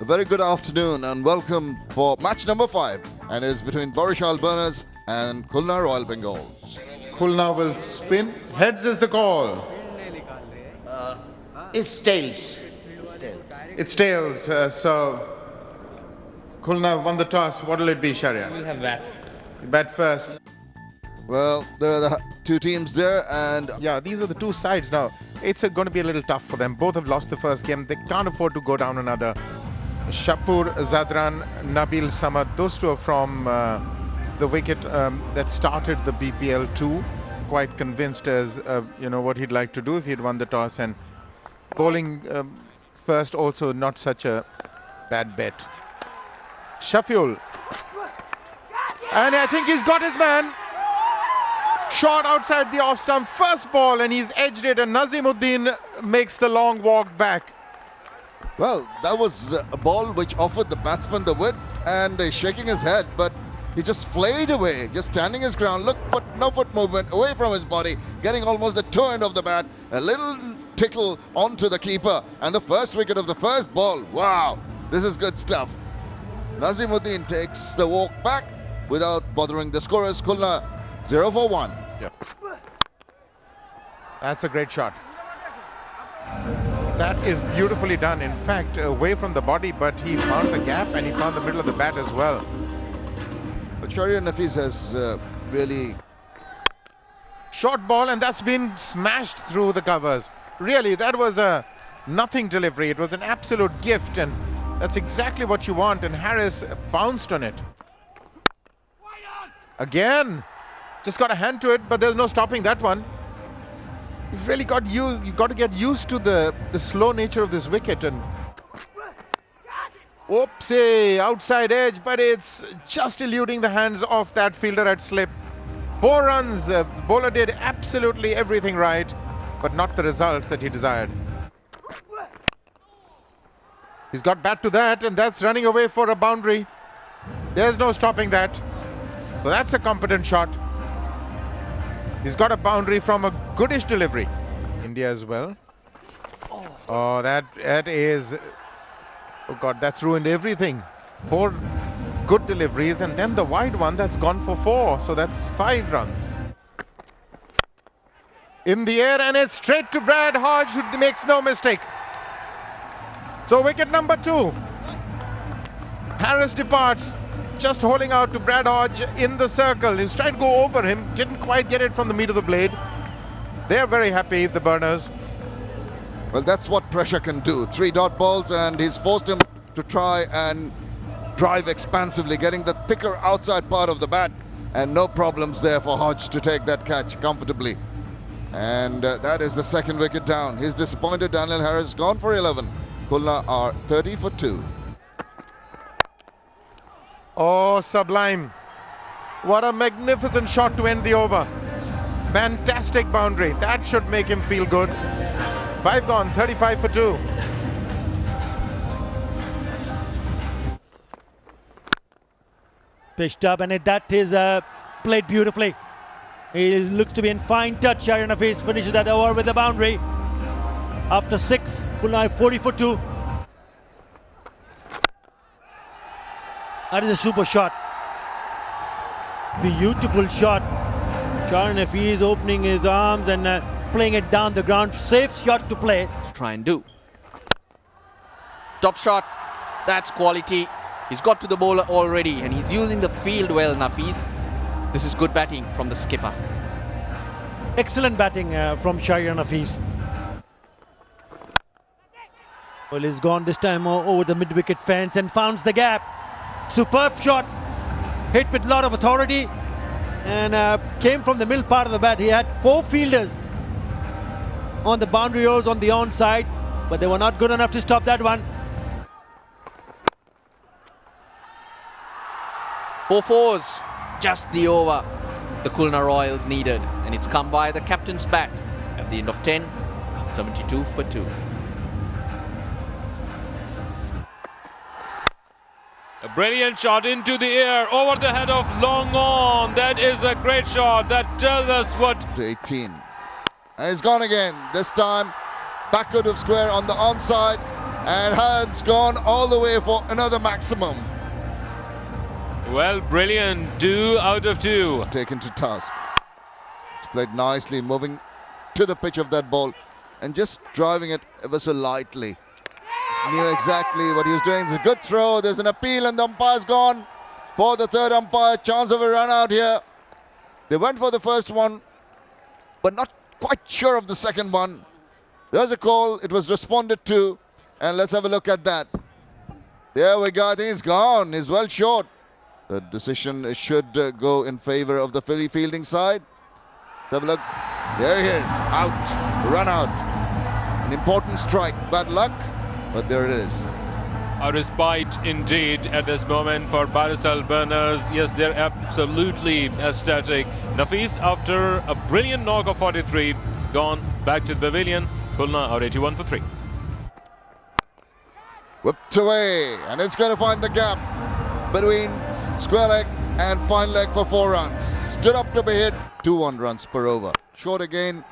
A very good afternoon and welcome for match number 5, and it's between Barisal Burners and Khulna Royal Bengals. Khulna will spin. Heads is the call. It's tails. It's tails. So Khulna won the toss. What will it be, Sharia? We'll have bat. Bat first. Well, there are the two teams there, and Yeah, these are the two sides now. It's going to be a little tough for them. Both have lost the first game. They can't afford to go down another. Shapur Zadran, Nabil Samad, those two are from the wicket that started the BPL 2. Quite convinced as what he'd like to do if he'd won the toss, and bowling first also not such a bad bet. Shafiul, and I think he's got his man. Shot outside the off stump, first ball, and he's edged it, and Nazimuddin makes the long walk back. well, that was a ball which offered the batsman the width, and he's shaking his head, but he just flayed away, just standing his ground. Look, no foot movement away from his body, getting almost the toe end of the bat, a little tickle onto the keeper, and the first wicket of the first ball. Wow, this is good stuff. Nazimuddin takes the walk back without bothering the scorers. Khulna 0 for 1. Yeah. That's a great shot. That is beautifully done. In fact, away from the body, but he found the gap and he found the middle of the bat as well. But Shahid Nafees has really... Short ball, and that's been smashed through the covers. Really, that was a nothing delivery. It was an absolute gift, and that's exactly what you want, and Harris bounced on it. Again, just got a hand to it, but there's no stopping that one. You've really got you've got to get used to the slow nature of this wicket, and oopsie, outside edge, but it's just eluding the hands of that fielder at slip. 4 runs, the bowler did absolutely everything right, but not the result that he desired. He's got bat to that, and that's running away for a boundary. There's no stopping that. So that's a competent shot. He's got a boundary from a goodish delivery. India as well. Oh, that is... Oh God, that's ruined everything. 4 good deliveries, and then the wide one that's gone for 4. So that's 5 runs. In the air, and it's straight to Brad Hodge, who makes no mistake. So wicket number 2. Harris departs, just holding out to Brad Hodge in the circle. He's trying to go over him, didn't quite get it from the meat of the blade. They're very happy, the Burners. Well, that's what pressure can do. 3 dot balls, and he's forced him to try and drive expansively, getting the thicker outside part of the bat, and no problems there for Hodge to take that catch comfortably. And that is the 2nd wicket down. He's disappointed. Daniel Harris gone for 11. Khulna are 30 for 2. Oh, sublime. What a magnificent shot to end the over. Fantastic boundary. That should make him feel good. 5 gone, 35 for 2. Pitched up, and that is played beautifully. He looks to be in fine touch. Shaheed Nafees finishes that over with the boundary. After 6, Khulna 40 for 2. That is a super shot. Beautiful shot. Shaheed Nafees opening his arms and playing it down the ground. Safe shot to play. To try and do. Top shot. That's quality. He's got to the bowler already, and he's using the field well, Nafees. This is good batting from the skipper. Excellent batting from Shaheed Nafees. Well, he's gone this time over the mid-wicket fence and founds the gap. Superb shot. Hit with a lot of authority and came from the middle part of the bat. He had 4 fielders on the boundary rows on the onside, but they were not good enough to stop that one. 4 fours. Just the over the Khulna Royals needed, and it's come by the captain's bat at the end of 10, 72 for 2. A brilliant shot into the air, over the head of long on. That is a great shot. That tells us what... To 18. And he's gone again. This time, backward of square on the onside. and has gone all the way for another maximum. Well, brilliant. 2 out of 2. Taken to task. It's played nicely, moving to the pitch of that ball and just driving it ever so lightly. He knew exactly what he was doing. It's a good throw. There's an appeal and the umpire's gone for the third umpire. Chance of a run out here. They went for the first one, but not quite sure of the second one. There's a call. It was responded to. And let's have a look at that. There we go. I think he's gone. He's well short. The decision should go in favor of the Philly fielding side. Let's have a look. There he is. Out. Run out. An important strike. Bad luck, but there it is. A respite indeed at this moment for Barisal Burners. Yes, they're absolutely ecstatic. Nafis, after a brilliant knock of 43, gone back to the pavilion. Khulna out 81 for 3. Whipped away, and it's going to find the gap between square leg and fine leg for 4 runs. Stood up to be hit. 2-1 runs per over. Short again.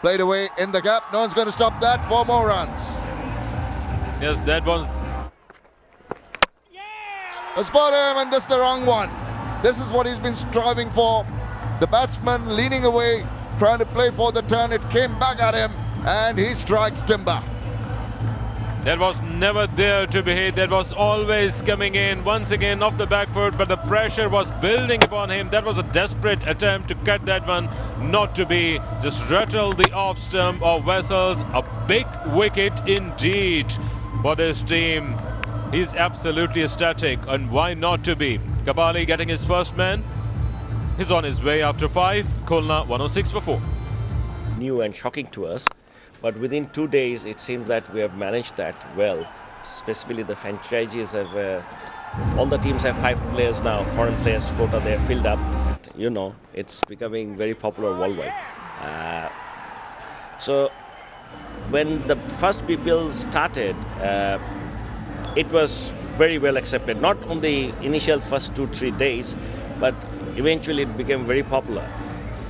Played away in the gap. No one's going to stop that. 4 more runs. Yes, that was... A spot him, and that's the wrong one. This is what he's been striving for. The batsman leaning away, trying to play for the turn. It came back at him, and he strikes timber. That was never there to be hit. That was always coming in once again off the back foot, but the pressure was building upon him. That was a desperate attempt to cut that one, not to be. Just rattle the off stump of Vessels. A big wicket indeed for this team. He's absolutely ecstatic, and why not to be? Kabali getting his first man. He's on his way after 5. Khulna 106 for 4. New and shocking to us. But within 2 days, it seems that we have managed that well. Specifically, the franchises have, all the teams have 5 players now, foreign players quota, they're filled up. You know, it's becoming very popular worldwide. So, when the first BPL started, it was very well accepted. Not on the initial first 2-3 days, but eventually it became very popular.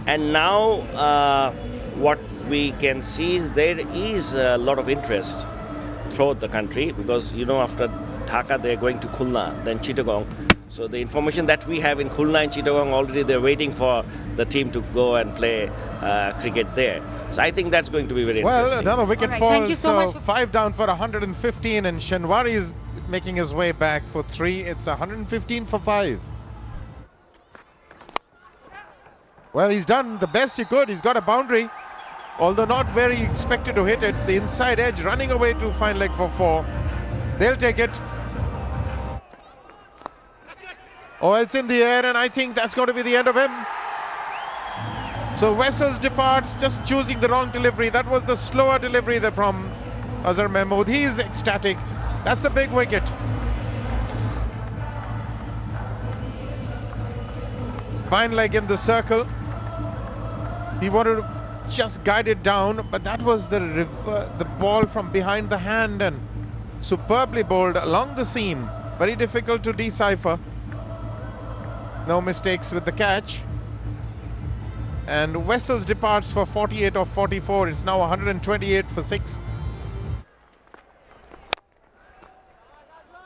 And now, what we can see is there is a lot of interest throughout the country, because you know, after Dhaka they're going to Khulna, then Chittagong. So the information that we have in Khulna and Chittagong, already they're waiting for the team to go and play cricket there. So I think that's going to be very interesting. Another wicket All right, fall. thank you so much. 5 down for 115, and Shenwari is making his way back for 3. It's 115 for 5. Well, he's done the best he could. He's got a boundary, although not where he expected to hit it. The inside edge, running away to fine leg for 4. They'll take it. Oh, it's in the air, and I think that's going to be the end of him. So Vessels departs, just choosing the wrong delivery. That was the slower delivery there from Azhar Mahmood. He is ecstatic. That's a big wicket. Fine leg in the circle. He wanted to just guide it down, but that was the ball from behind the hand, and superbly bowled along the seam. Very difficult to decipher. No mistakes with the catch. And Vessels departs for 48 of 44. It's now 128 for 6.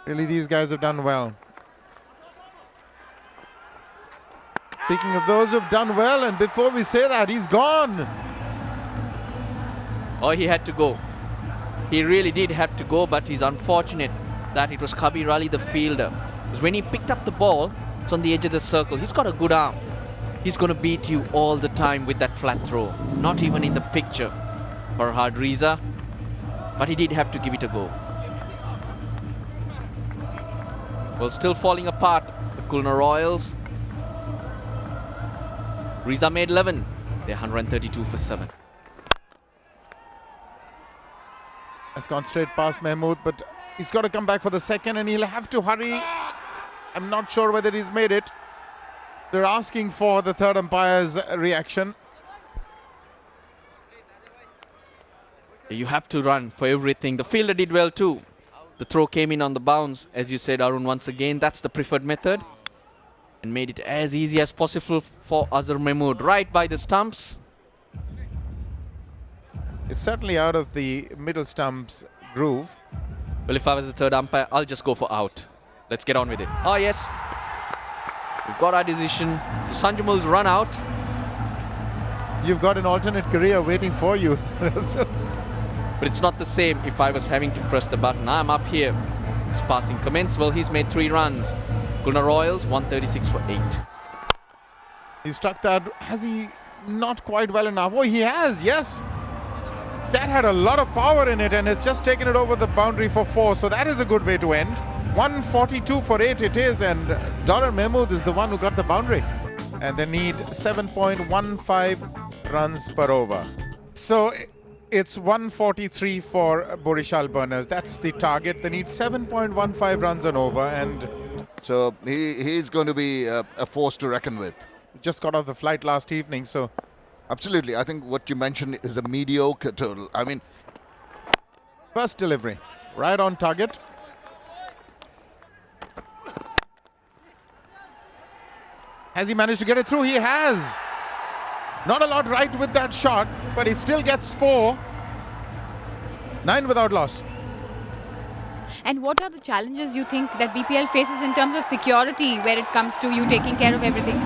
Really, these guys have done well. Speaking of those who've done well, and before we say that, he's gone. Oh, he had to go. He really did have to go, but he's unfortunate that it was Kabir Ali, the fielder. Because when he picked up the ball, it's on the edge of the circle. He's got a good arm. He's going to beat you all the time with that flat throw. Not even in the picture for Farhad Riza. But he did have to give it a go. Well, still falling apart, the Khulna Royals. Riza made 11. They're 132 for 7. Has gone straight past Mahmood, but he's got to come back for the second, and he'll have to hurry. I'm not sure whether he's made it. They're asking for the third umpire's reaction. You have to run for everything. The fielder did well too. The throw came in on the bounce, as you said, Arun, once again. That's the preferred method. And made it as easy as possible for Azhar Mahmood. Right by the stumps. It's certainly out of the middle stumps groove. Well, if I was the third umpire, I'll just go for out. Let's get on with it. Oh, yes. We've got our decision. So Sanjumul's run out. You've got an alternate career waiting for you. But it's not the same if I was having to press the button. I'm up here. His passing commence. Well, he's made 3 runs. Khulna Royals, 136 for 8. He struck that. Has he not quite well enough? Oh, he has, yes. That had a lot of power in it, and it's just taken it over the boundary for 4. So that is a good way to end. 142 for 8 it is, and Dollar Mahmood is the one who got the boundary. And they need 7.15 runs per over. So it's 143 for Barishal Burners. That's the target. They need 7.15 runs and over, and So he's going to be a force to reckon with. just got off the flight last evening. So Absolutely. I think what you mentioned is a mediocre total. I mean, first delivery, right on target. Has he managed to get it through? He has. Not a lot right with that shot, but it still gets 4. 9 without loss. And what are the challenges you think that BPL faces in terms of security where it comes to you taking care of everything?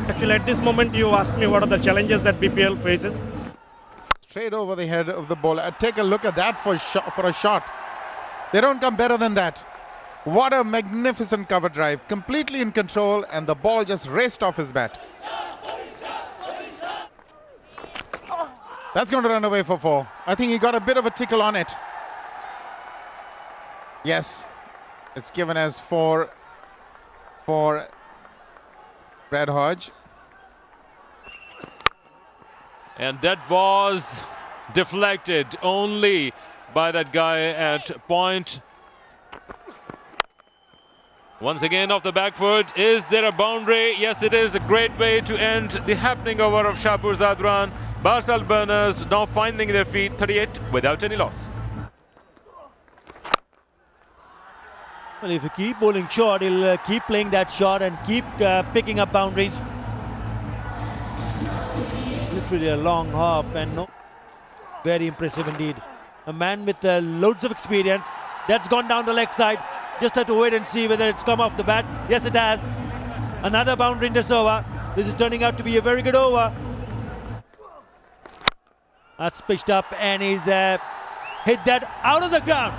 Actually, at this moment, you asked me what are the challenges that BPL faces. Straight over the head of the bowler. Take a look at that for a shot. They don't come better than that. What a magnificent cover drive. Completely in control, and the ball just raced off his bat. That's going to run away for 4. I think he got a bit of a tickle on it. Yes, it's given as 4 for Brad Hodge. And that was deflected only by that guy at point. Once again off the back foot. Is there a boundary? Yes, it is. A great way to end the happening over of Shahpur Zadran. Barisal Burners now finding their feet, 38 without any loss. Well, if you keep bowling short, he'll keep playing that shot and keep picking up boundaries. Literally a long hop, and no, very impressive indeed. A man with loads of experience. That's gone down the leg side. Just have to wait and see whether it's come off the bat. Yes, it has. Another boundary in this over. This is turning out to be a very good over. That's pitched up, and he's hit that out of the ground.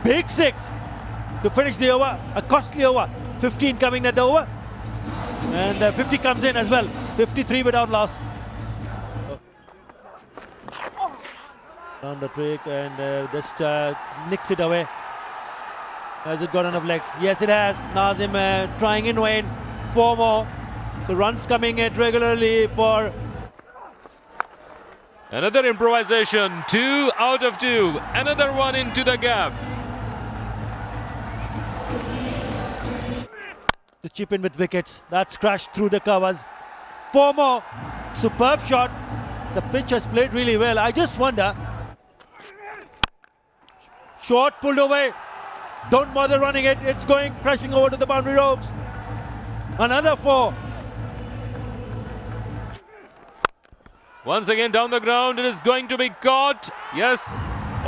Big 6 to finish the over. A costly over. 15 coming at the over. And 50 comes in as well. 53 without loss. Down the trick, and just nicks it away. Has it got enough legs? Yes, it has. Nazim trying in vain. 4 more. So runs coming in regularly for... Another improvisation. 2 out of 2. Another one into the gap. To chip in with wickets. That's crashed through the covers. 4 more. Superb shot. The pitch has played really well. I just wonder. Short pulled away. Don't bother running it. It's going crashing over to the boundary ropes. Another 4. Once again down the ground. It is going to be caught. Yes,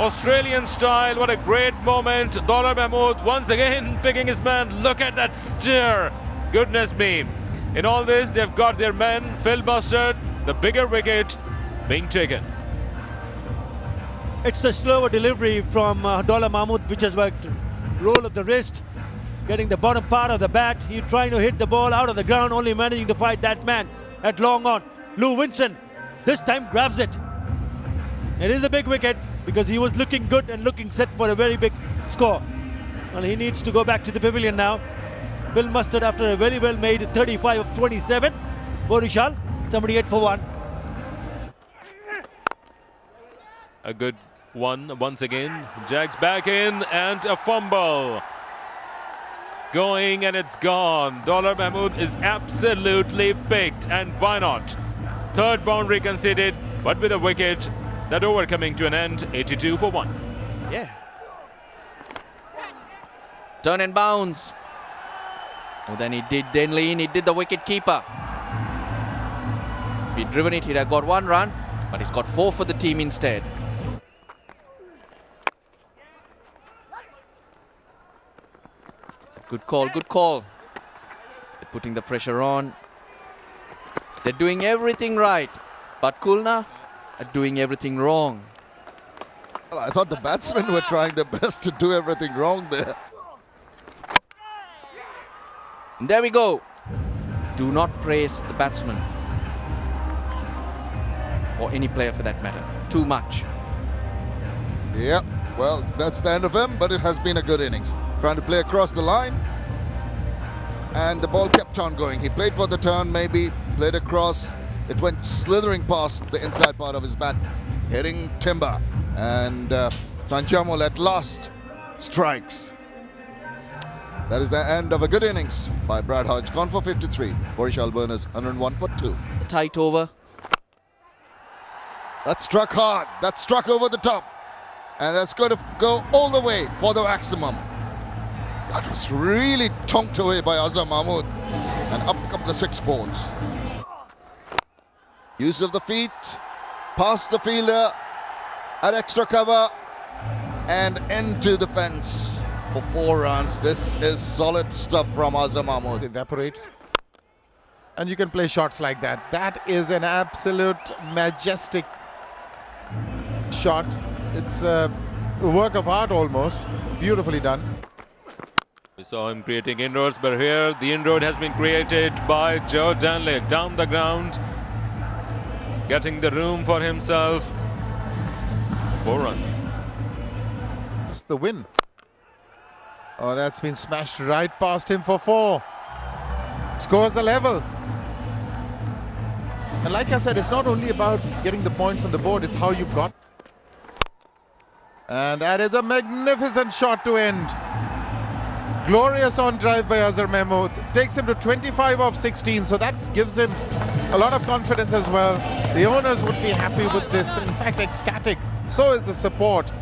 Australian style. What a great moment. Dollar Mahmood once again picking his man. Look at that steer. Goodness me. In all this, they've got their man filibustered. The bigger wicket being taken. It's the slower delivery from Dollar Mahmood, which has worked. Roll of the wrist, getting the bottom part of the bat. He's trying to hit the ball out of the ground, only managing to fight that man at long on. Lou Winston this time grabs it. It is a big wicket because he was looking good and looking set for a very big score. Well, he needs to go back to the pavilion now. Bill Mustard after a very well made 35 of 27. Barishal, 78 for 1. A good one once again. Jags back in and a fumble. Going and it's gone. Dollar Mahmood is absolutely picked, and why not? Third boundary conceded, but with a wicket. That over coming to an end, 82 for 1. Yeah. Turn and bounce. And then he did Denley, he did the wicket keeper. If he'd driven it, he'd have got 1 run, but he's got 4 for the team instead. Good call, good call. They're putting the pressure on. They're doing everything right, but Khulna are doing everything wrong. Well, I thought the batsmen were trying their best to do everything wrong there. And there we go. Do not praise the batsman. Or any player for that matter. Too much. Yep, well, that's the end of him, but it has been a good innings. Trying to play across the line. And the ball kept on going. He played for the turn, maybe, played across. It went slithering past the inside part of his bat, hitting timber. And Sanjamul at last strikes. That is the end of a good innings by Brad Hodge. Gone for 53. Barisal Burners 101 for 2. A tight over. That struck hard. That struck over the top. And that's going to go all the way for the maximum. That was really tonked away by Azhar Mahmood. And up come the 6 balls. Use of the feet. Past the fielder. At extra cover. And into the fence for 4 runs. This is solid stuff from Azhar Mahmood. Evaporates. And you can play shots like that. That is an absolute majestic shot. It's a work of art almost. Beautifully done. We saw him creating inroads, but here the inroad has been created by Joe Danley down the ground, getting the room for himself. 4 runs. It's the win. Oh, that's been smashed right past him for 4. Scores the level. And like I said, it's not only about getting the points on the board, it's how you've got. And that is a magnificent shot to end. Glorious on drive by Azhar Mahmood. Takes him to 25 of 16, so that gives him a lot of confidence as well. The owners would be happy with this, in fact ecstatic. So is the support.